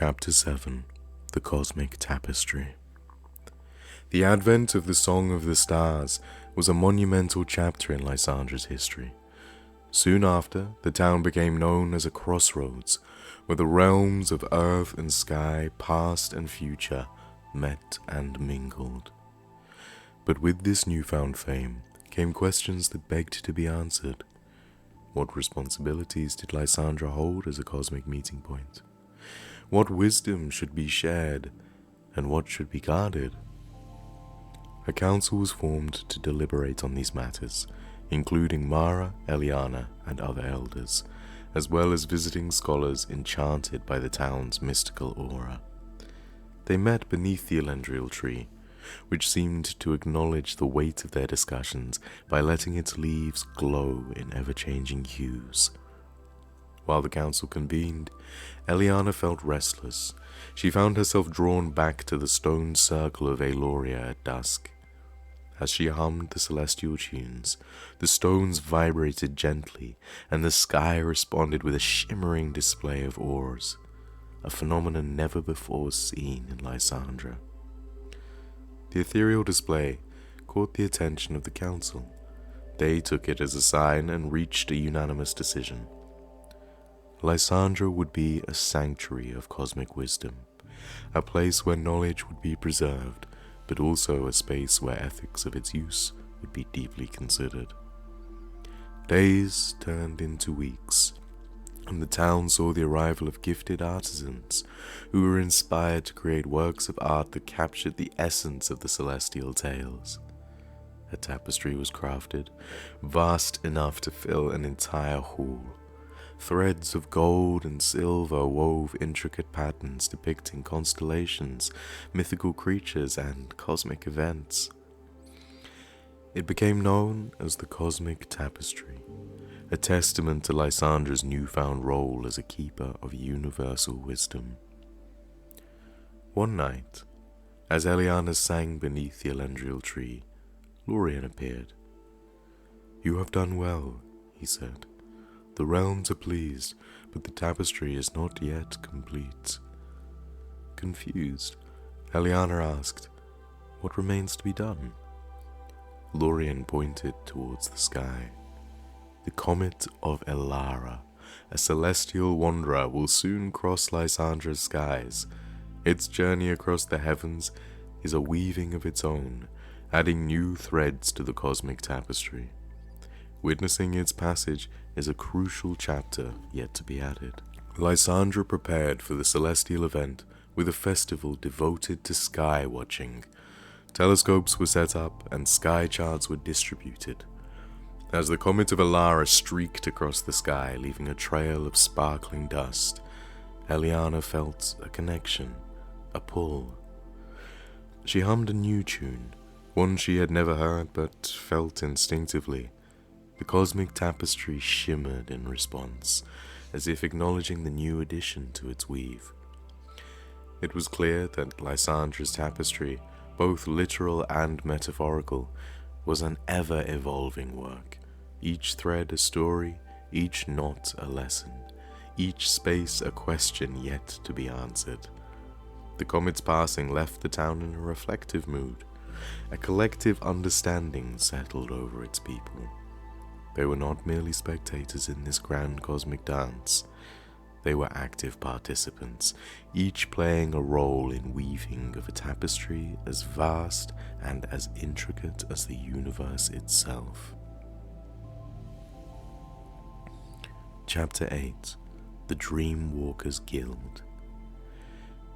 Chapter 7 The Cosmic Tapestry. The advent of the Song of the Stars was a monumental chapter in Lysandra's history. Soon after, the town became known as a crossroads, where the realms of earth and sky, past and future, met and mingled. But with this newfound fame came questions that begged to be answered. What responsibilities did Lysandra hold as a cosmic meeting point? What wisdom should be shared, and what should be guarded? A council was formed to deliberate on these matters, including Mara, Eliana, and other elders, as well as visiting scholars enchanted by the town's mystical aura. They met beneath the Elendrial Tree, which seemed to acknowledge the weight of their discussions by letting its leaves glow in ever-changing hues. While the council convened, Eliana felt restless. She found herself drawn back to the stone circle of Aloria at dusk. As she hummed the celestial tunes, the stones vibrated gently, and the sky responded with a shimmering display of orbs, a phenomenon never before seen in Lysandra. The ethereal display caught the attention of the council. They took it as a sign and reached a unanimous decision. Lysandra would be a sanctuary of cosmic wisdom, a place where knowledge would be preserved, but also a space where ethics of its use would be deeply considered. Days turned into weeks, and the town saw the arrival of gifted artisans who were inspired to create works of art that captured the essence of the celestial tales. A tapestry was crafted, vast enough to fill an entire hall. Threads of gold and silver wove intricate patterns depicting constellations, mythical creatures, and cosmic events. It became known as the Cosmic Tapestry, a testament to Lysandra's newfound role as a keeper of universal wisdom. One night, as Eliana sang beneath the Elendrial Tree, Lorien appeared. "You have done well," he said. "The realms are pleased, but the tapestry is not yet complete." Confused, Eliana asked, "What remains to be done?" Lorien pointed towards the sky. "The comet of Elara, a celestial wanderer, will soon cross Lysandra's skies. Its journey across the heavens is a weaving of its own, adding new threads to the cosmic tapestry. Witnessing its passage is a crucial chapter yet to be added." Lysandra prepared for the celestial event with a festival devoted to sky watching. Telescopes were set up and sky charts were distributed. As the comet of Elara streaked across the sky, leaving a trail of sparkling dust, Eliana felt a connection, a pull. She hummed a new tune, one she had never heard but felt instinctively. The cosmic tapestry shimmered in response, as if acknowledging the new addition to its weave. It was clear that Lysandra's tapestry, both literal and metaphorical, was an ever-evolving work, each thread a story, each knot a lesson, each space a question yet to be answered. The comet's passing left the town in a reflective mood. A collective understanding settled over its people. They were not merely spectators in this grand cosmic dance. They were active participants, each playing a role in weaving of a tapestry as vast and as intricate as the universe itself. Chapter 8 The Dreamwalkers Guild.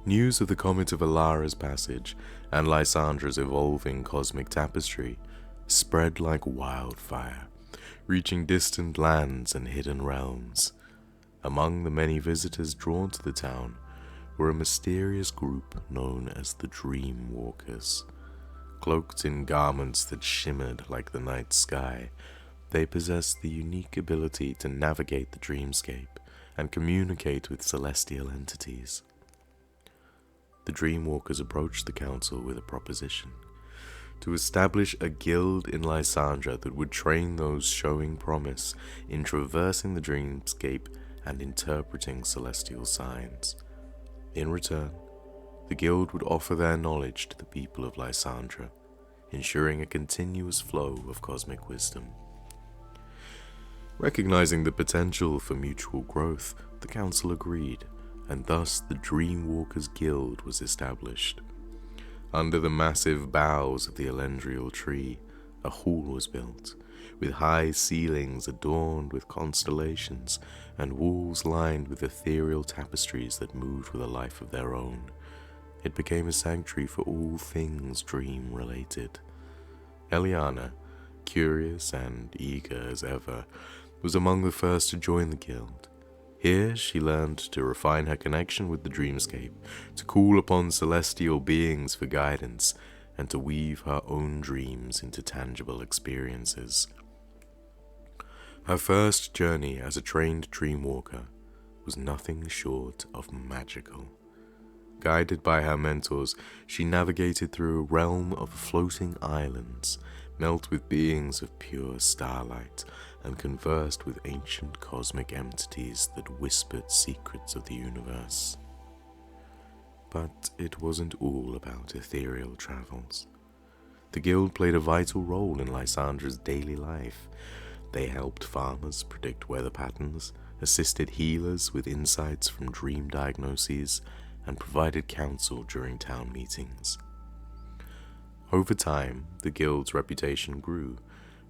News of the comet of Elara's passage and Lysandra's evolving cosmic tapestry spread like wildfire, reaching distant lands and hidden realms. Among the many visitors drawn to the town were a mysterious group known as the Dreamwalkers. Cloaked in garments that shimmered like the night sky, they possessed the unique ability to navigate the dreamscape and communicate with celestial entities. The Dreamwalkers approached the council with a proposition: to establish a guild in Lysandra that would train those showing promise in traversing the dreamscape and interpreting celestial signs. In return, the guild would offer their knowledge to the people of Lysandra, ensuring a continuous flow of cosmic wisdom. Recognizing the potential for mutual growth, the council agreed, and thus the Dreamwalkers Guild was established. Under the massive boughs of the Elendrial Tree, a hall was built, with high ceilings adorned with constellations and walls lined with ethereal tapestries that moved with a life of their own. It became a sanctuary for all things dream-related. Eliana, curious and eager as ever, was among the first to join the guild. Here she learned to refine her connection with the dreamscape, to call upon celestial beings for guidance, and to weave her own dreams into tangible experiences. Her first journey as a trained dreamwalker was nothing short of magical. Guided by her mentors, she navigated through a realm of floating islands, met with beings of pure starlight, and conversed with ancient cosmic entities that whispered secrets of the universe. But it wasn't all about ethereal travels. The guild played a vital role in Lysandra's daily life. They helped farmers predict weather patterns, assisted healers with insights from dream diagnoses, and provided counsel during town meetings. Over time, the guild's reputation grew,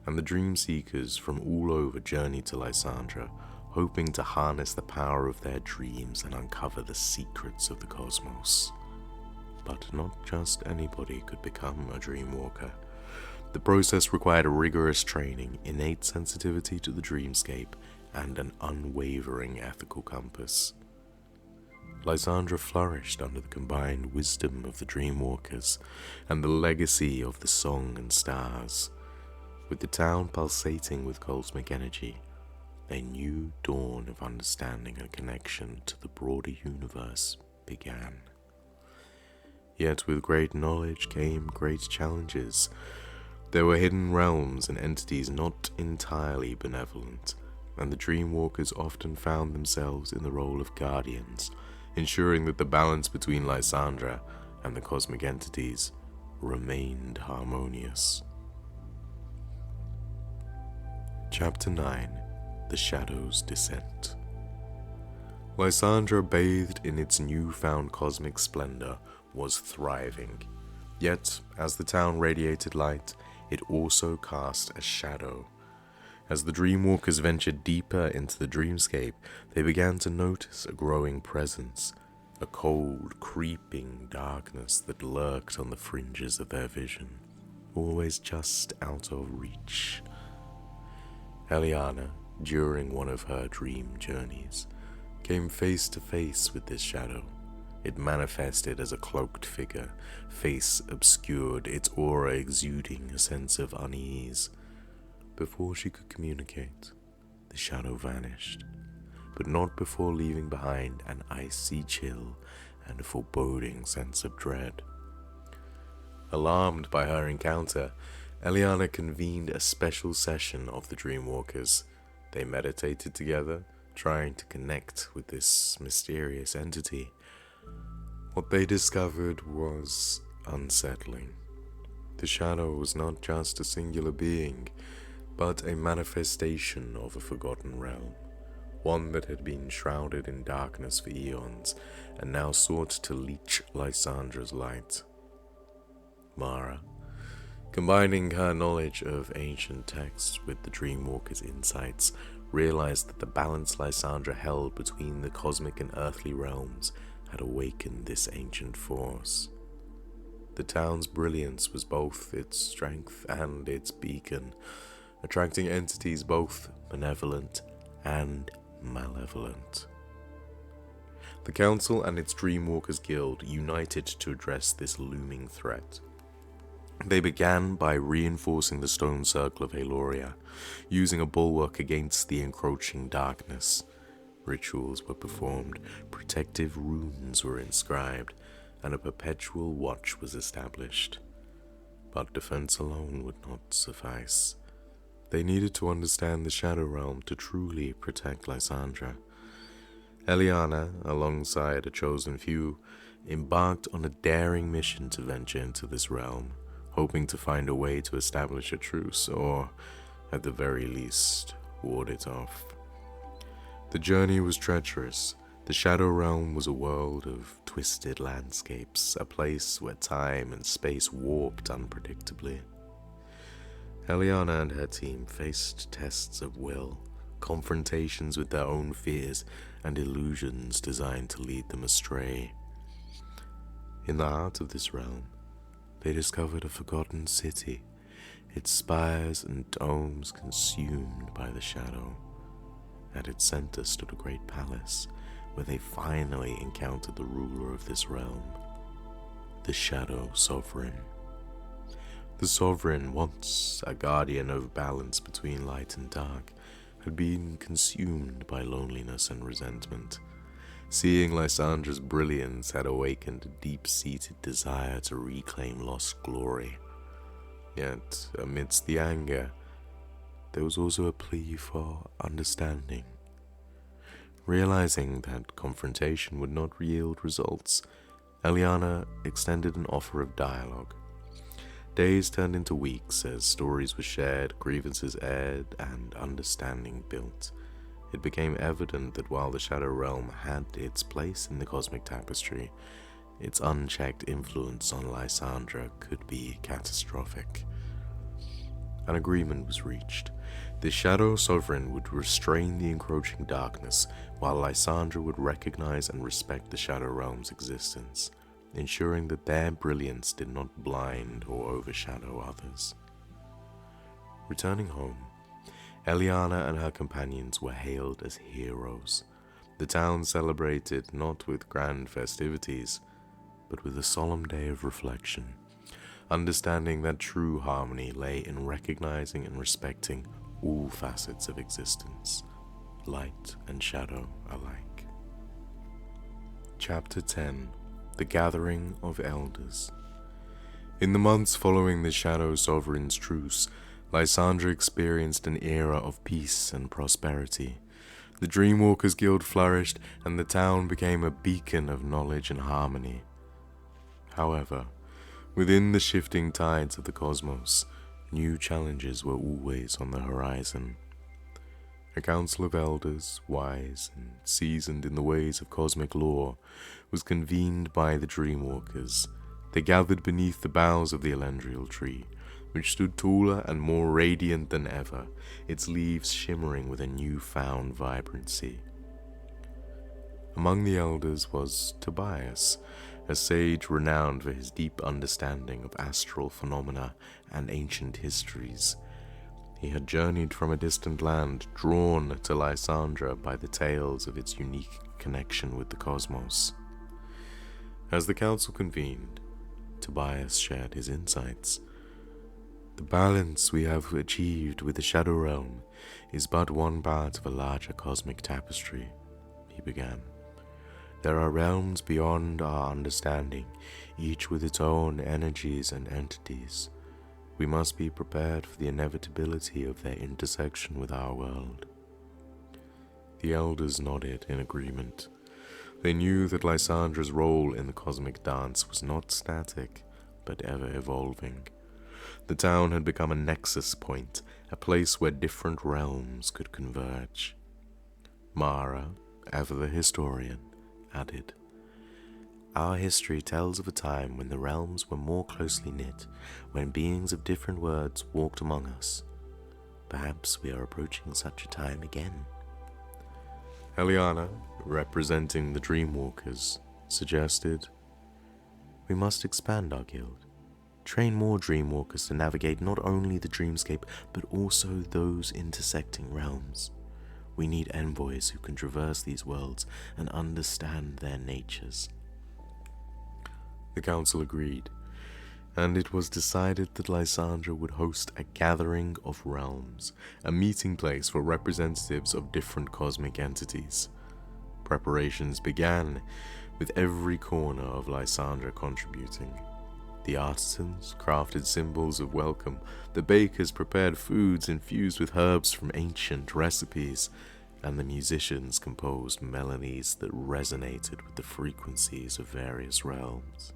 and the dream seekers from all over journeyed to Lysandra, hoping to harness the power of their dreams and uncover the secrets of the cosmos. But not just anybody could become a dreamwalker. The process required a rigorous training, innate sensitivity to the dreamscape, and an unwavering ethical compass. Lysandra flourished under the combined wisdom of the Dreamwalkers and the legacy of the Song and Stars. With the town pulsating with cosmic energy, a new dawn of understanding and connection to the broader universe began. Yet with great knowledge came great challenges. There were hidden realms and entities not entirely benevolent, and the Dreamwalkers often found themselves in the role of guardians, ensuring that the balance between Lysandra and the cosmic entities remained harmonious. Chapter 9: The Shadow's Descent. Lysandra, bathed in its newfound cosmic splendor, was thriving. Yet, as the town radiated light, it also cast a shadow. As the Dreamwalkers ventured deeper into the dreamscape, they began to notice a growing presence, a cold, creeping darkness that lurked on the fringes of their vision, always just out of reach. Eliana, during one of her dream journeys, came face to face with this shadow. It manifested as a cloaked figure, face obscured, its aura exuding a sense of unease. Before she could communicate, the shadow vanished, but not before leaving behind an icy chill and a foreboding sense of dread. Alarmed by her encounter, Eliana convened a special session of the Dreamwalkers. They meditated together, trying to connect with this mysterious entity. What they discovered was unsettling. The shadow was not just a singular being, but a manifestation of a forgotten realm, one that had been shrouded in darkness for eons, and now sought to leech Lysandra's light. Mara, combining her knowledge of ancient texts with the Dreamwalker's insights, realized that the balance Lysandra held between the cosmic and earthly realms had awakened this ancient force. The town's brilliance was both its strength and its beacon, attracting entities both benevolent and malevolent. The Council and its Dreamwalkers Guild united to address this looming threat. They began by reinforcing the stone circle of Aloria, using a bulwark against the encroaching darkness. Rituals were performed, protective runes were inscribed, and a perpetual watch was established. But defense alone would not suffice. They needed to understand the Shadow Realm to truly protect Lysandra. Eliana, alongside a chosen few, embarked on a daring mission to venture into this realm, hoping to find a way to establish a truce, or, at the very least, ward it off. The journey was treacherous. The Shadow Realm was a world of twisted landscapes, a place where time and space warped unpredictably. Eliana and her team faced tests of will, confrontations with their own fears, and illusions designed to lead them astray. In the heart of this realm, they discovered a forgotten city, its spires and domes consumed by the shadow. At its center stood a great palace, where they finally encountered the ruler of this realm, the Shadow Sovereign. The Sovereign, once a guardian of balance between light and dark, had been consumed by loneliness and resentment. Seeing Lysandra's brilliance had awakened a deep-seated desire to reclaim lost glory. Yet, amidst the anger, there was also a plea for understanding. Realizing that confrontation would not yield results, Eliana extended an offer of dialogue. Days turned into weeks as stories were shared, grievances aired, and understanding built. It became evident that while the Shadow Realm had its place in the cosmic tapestry, its unchecked influence on Lysandra could be catastrophic. An agreement was reached. The Shadow Sovereign would restrain the encroaching darkness, while Lysandra would recognize and respect the Shadow Realm's existence, ensuring that their brilliance did not blind or overshadow others. Returning home, Eliana and her companions were hailed as heroes. The town celebrated not with grand festivities, but with a solemn day of reflection, understanding that true harmony lay in recognizing and respecting all facets of existence, light and shadow alike. Chapter 10: The Gathering of Elders. In the months following the Shadow Sovereign's truce, Lysandra experienced an era of peace and prosperity. The Dreamwalkers Guild flourished, and the town became a beacon of knowledge and harmony. However, within the shifting tides of the cosmos, new challenges were always on the horizon. A council of elders, wise and seasoned in the ways of cosmic law, was convened by the Dreamwalkers. They gathered beneath the boughs of the Elendrial Tree, which stood taller and more radiant than ever, its leaves shimmering with a newfound vibrancy. Among the elders was Tobias, a sage renowned for his deep understanding of astral phenomena and ancient histories. He had journeyed from a distant land, drawn to Lysandra by the tales of its unique connection with the cosmos. As the council convened, Tobias shared his insights. "The balance we have achieved with the Shadow Realm is but one part of a larger cosmic tapestry," he began. "There are realms beyond our understanding, each with its own energies and entities. We must be prepared for the inevitability of their intersection with our world." The elders nodded in agreement. They knew that Lysandra's role in the cosmic dance was not static, but ever evolving. The town had become a nexus point, a place where different realms could converge. Mara, ever the historian, added, "Our history tells of a time when the realms were more closely knit, when beings of different worlds walked among us. Perhaps we are approaching such a time again." Eliana, representing the Dreamwalkers, suggested, "We must expand our guild. Train more Dreamwalkers to navigate not only the dreamscape, but also those intersecting realms. We need envoys who can traverse these worlds and understand their natures." The council agreed, and it was decided that Lysandra would host a gathering of realms, a meeting place for representatives of different cosmic entities. Preparations began, with every corner of Lysandra contributing. The artisans crafted symbols of welcome, the bakers prepared foods infused with herbs from ancient recipes, and the musicians composed melodies that resonated with the frequencies of various realms.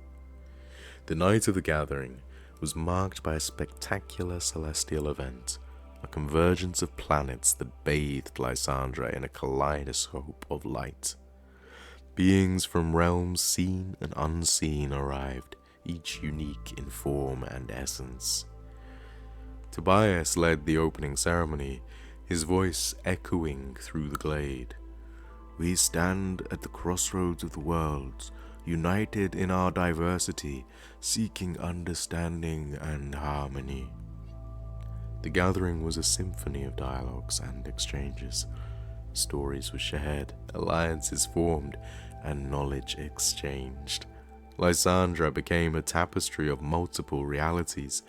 The night of the gathering was marked by a spectacular celestial event, a convergence of planets that bathed Lysandra in a kaleidoscope of light. Beings from realms seen and unseen arrived, each unique in form and essence. Tobias led the opening ceremony, his voice echoing through the glade. "We stand at the crossroads of the worlds, united in our diversity, seeking understanding and harmony." The gathering was a symphony of dialogues and exchanges. Stories were shared, alliances formed, and knowledge exchanged. Lysandra became a tapestry of multiple realities,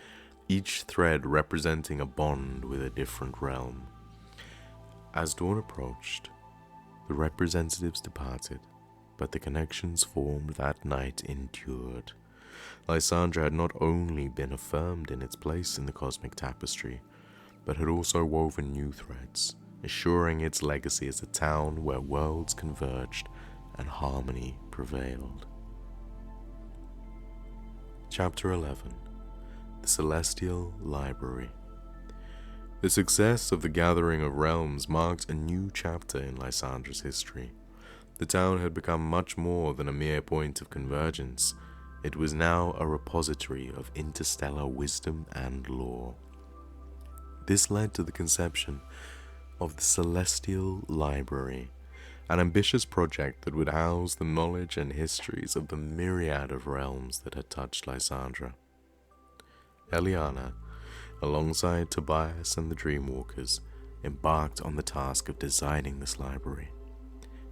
each thread representing a bond with a different realm. As dawn approached, the representatives departed, but the connections formed that night endured. Lysandra had not only been affirmed in its place in the cosmic tapestry, but had also woven new threads, assuring its legacy as a town where worlds converged and harmony prevailed. Chapter 11. The Celestial Library. The success of the Gathering of Realms marked a new chapter in Lysandra's history. The town had become much more than a mere point of convergence. It was now a repository of interstellar wisdom and lore. This led to the conception of the Celestial Library, an ambitious project that would house the knowledge and histories of the myriad of realms that had touched Lysandra. Eliana, alongside Tobias and the Dreamwalkers, embarked on the task of designing this library.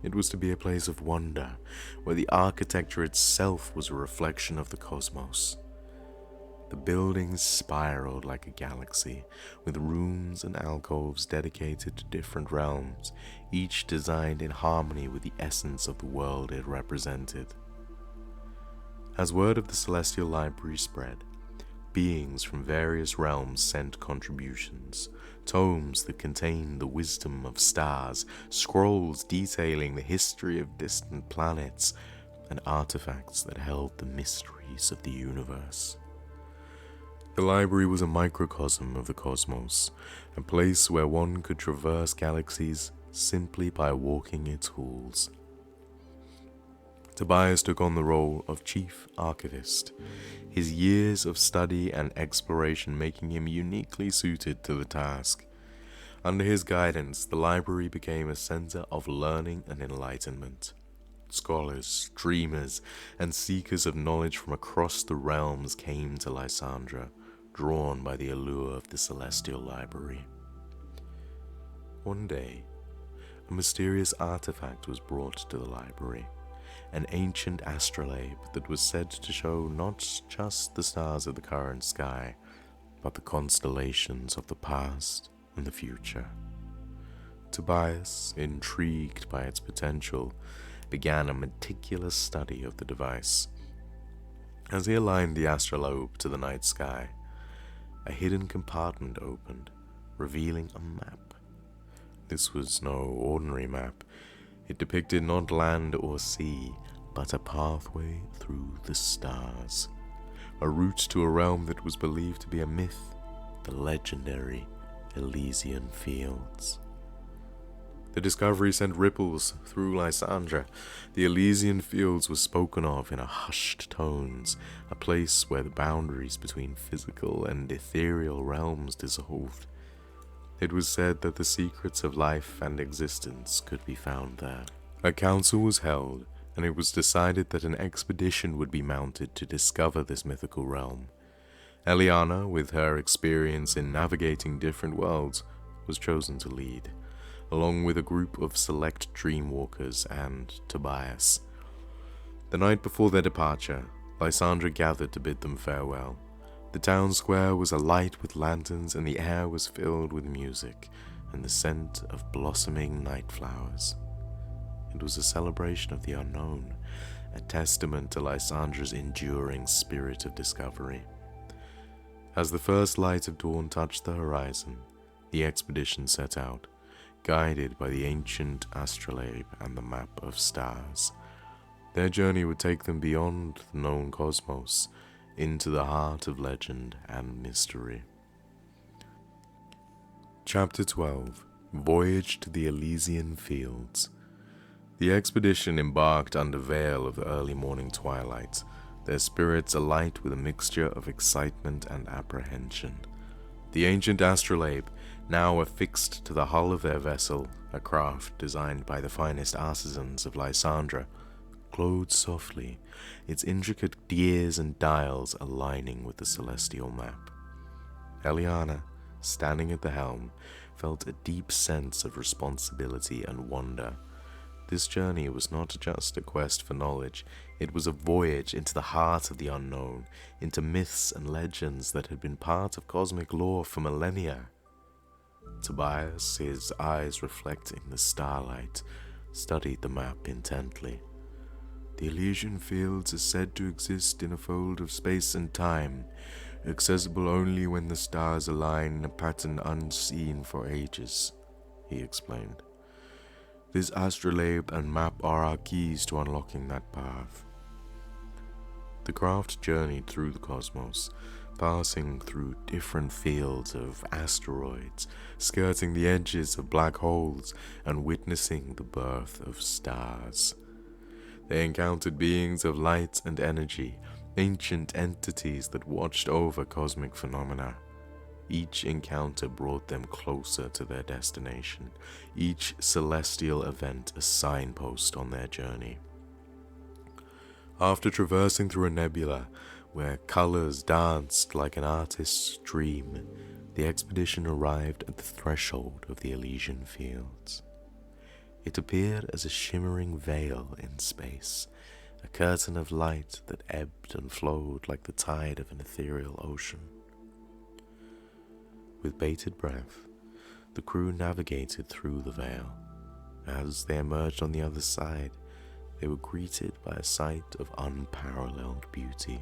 It was to be a place of wonder, where the architecture itself was a reflection of the cosmos. The buildings spiraled like a galaxy, with rooms and alcoves dedicated to different realms, each designed in harmony with the essence of the world it represented. As word of the Celestial Library spread, beings from various realms sent contributions, tomes that contained the wisdom of stars, scrolls detailing the history of distant planets, and artifacts that held the mysteries of the universe. The library was a microcosm of the cosmos, a place where one could traverse galaxies simply by walking its halls. Tobias took on the role of chief archivist, his years of study and exploration making him uniquely suited to the task. Under his guidance, the library became a center of learning and enlightenment. Scholars, dreamers, and seekers of knowledge from across the realms came to Lysandra, drawn by the allure of the Celestial Library. One day, a mysterious artifact was brought to the library, an ancient astrolabe that was said to show not just the stars of the current sky, but the constellations of the past and the future. Tobias, intrigued by its potential, began a meticulous study of the device. As he aligned the astrolabe to the night sky, a hidden compartment opened, revealing a map. This was no ordinary map. It depicted not land or sea, but a pathway through the stars, a route to a realm that was believed to be a myth, the legendary Elysian Fields. The discovery sent ripples through Lysandra. The Elysian Fields were spoken of in hushed tones, a place where the boundaries between physical and ethereal realms dissolved. It was said that the secrets of life and existence could be found there. A council was held, and it was decided that an expedition would be mounted to discover this mythical realm. Eliana, with her experience in navigating different worlds, was chosen to lead, along with a group of select Dreamwalkers and Tobias. The night before their departure, Lysandra gathered to bid them farewell. The town square was alight with lanterns, and the air was filled with music and the scent of blossoming night flowers. It was a celebration of the unknown, a testament to Lysandra's enduring spirit of discovery. As the first light of dawn touched the horizon, the expedition set out, guided by the ancient astrolabe and the map of stars. Their journey would take them beyond the known cosmos, into the heart of legend and mystery. Chapter 12. Voyage to the Elysian Fields. The expedition embarked under veil of the early morning twilight, their spirits alight with a mixture of excitement and apprehension. The ancient astrolabe, now affixed to the hull of their vessel, a craft designed by the finest artisans of Lysandra, glowed softly, its intricate gears and dials aligning with the celestial map. Eliana, standing at the helm, felt a deep sense of responsibility and wonder. This journey was not just a quest for knowledge, it was a voyage into the heart of the unknown, into myths and legends that had been part of cosmic lore for millennia. Tobias, his eyes reflecting the starlight, studied the map intently. The Elysian Fields are said to exist in a fold of space and time, accessible only when the stars align in a pattern unseen for ages, he explained. This astrolabe and map are our keys to unlocking that path. The craft journeyed through the cosmos, passing through different fields of asteroids, skirting the edges of black holes, and witnessing the birth of stars. They encountered beings of light and energy, ancient entities that watched over cosmic phenomena. Each encounter brought them closer to their destination, each celestial event a signpost on their journey. After traversing through a nebula where colors danced like an artist's dream, the expedition arrived at the threshold of the Elysian Fields. It appeared as a shimmering veil in space, a curtain of light that ebbed and flowed like the tide of an ethereal ocean. With bated breath, the crew navigated through the veil. As they emerged on the other side, they were greeted by a sight of unparalleled beauty.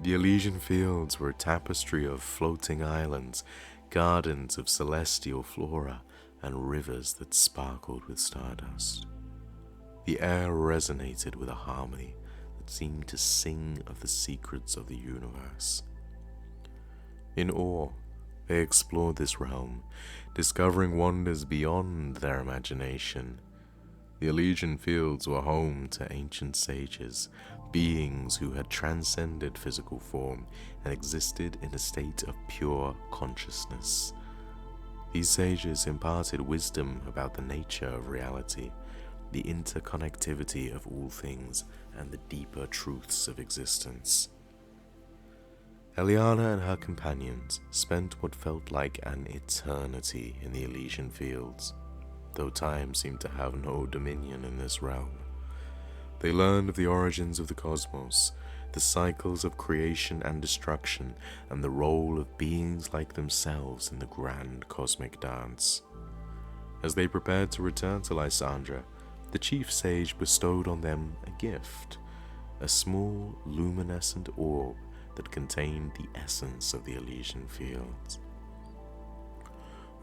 The Elysian Fields were a tapestry of floating islands, gardens of celestial flora, and rivers that sparkled with stardust. The air resonated with a harmony that seemed to sing of the secrets of the universe. In awe, they explored this realm, discovering wonders beyond their imagination. The Elysian Fields were home to ancient sages, beings who had transcended physical form and existed in a state of pure consciousness. These sages imparted wisdom about the nature of reality, the interconnectivity of all things, and the deeper truths of existence. Eliana and her companions spent what felt like an eternity in the Elysian Fields, though time seemed to have no dominion in this realm. They learned of the origins of the cosmos, the cycles of creation and destruction, and the role of beings like themselves in the grand cosmic dance. As they prepared to return to Lysandra, the chief sage bestowed on them a gift, a small luminescent orb that contained the essence of the Elysian Fields.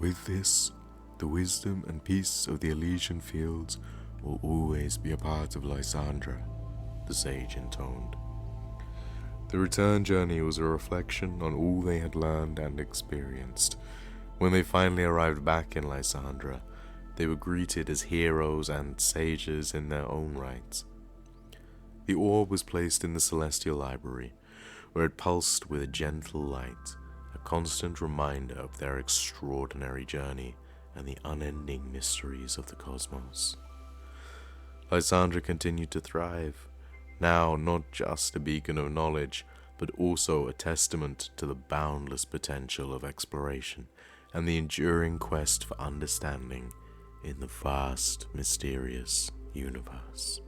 With this, the wisdom and peace of the Elysian Fields will always be a part of Lysandra, the sage intoned. The return journey was a reflection on all they had learned and experienced. When they finally arrived back in Lysandra, they were greeted as heroes and sages in their own right. The orb was placed in the celestial library, where it pulsed with a gentle light, a constant reminder of their extraordinary journey and the unending mysteries of the cosmos. Lysandra continued to thrive, now not just a beacon of knowledge, but also a testament to the boundless potential of exploration and the enduring quest for understanding in the vast, mysterious universe.